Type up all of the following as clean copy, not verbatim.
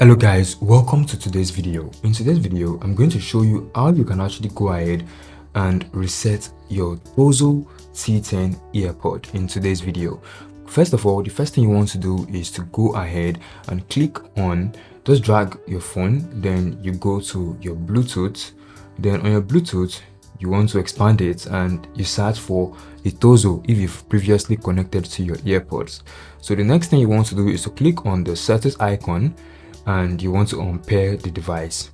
Hello guys, welcome to today's video. In today's video, I'm going to show you how you can actually go ahead and reset your Tozo T10 earpod in today's video. First of all, the first thing you want to do is to go ahead and click on, just drag your phone, then you go to your Bluetooth. Then on your Bluetooth, you want to expand it and you search for the Tozo if you've previously connected to your earpods. So the next thing you want to do is to click on the settings icon and you want to unpair the device.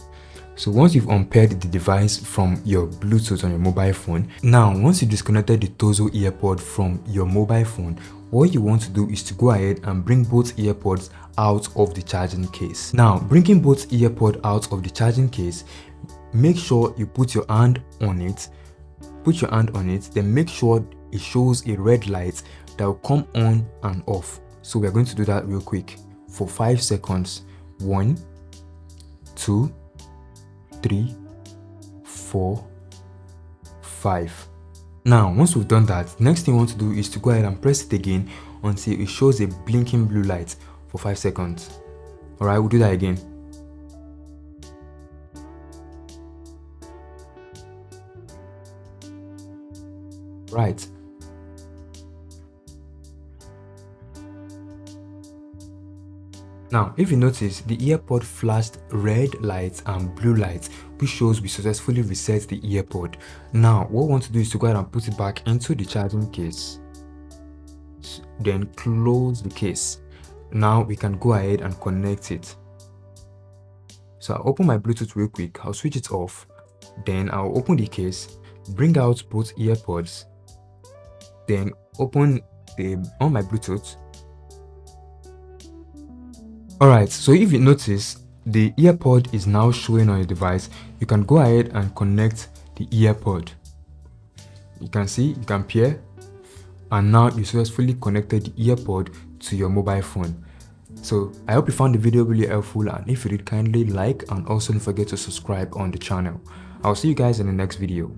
So once you've unpaired the device from your Bluetooth on your mobile phone, now once you disconnected the Tozo earpod from your mobile phone, what you want to do is to go ahead and bring both earpods out of the charging case. Now bringing both earpods out of the charging case, make sure you put your hand on it, then make sure it shows a red light that will come on and off. So we're going to do that real quick for 5 seconds. 1, 2, 3, 4, 5. Now once we've done that, next thing you want to do is to go ahead and press it again until it shows a blinking blue light for 5 seconds. Alright, we'll do that again. Right. Now, if you notice, the earpod flashed red lights and blue lights, which shows we successfully reset the earpod. Now, what we want to do is to go ahead and put it back into the charging case. Then close the case. Now, we can go ahead and connect it. So, I'll open my Bluetooth real quick. I'll switch it off. Then, I'll open the case, bring out both earpods. Then, open on my Bluetooth. Alright, so if you notice, the earpod is now showing on your device. You can go ahead and connect the earpod. You can see, you can pair, and now you successfully connected the earpod to your mobile phone. So I hope you found the video really helpful, and if you did, kindly like and also don't forget to subscribe on the channel. I'll see you guys in the next video.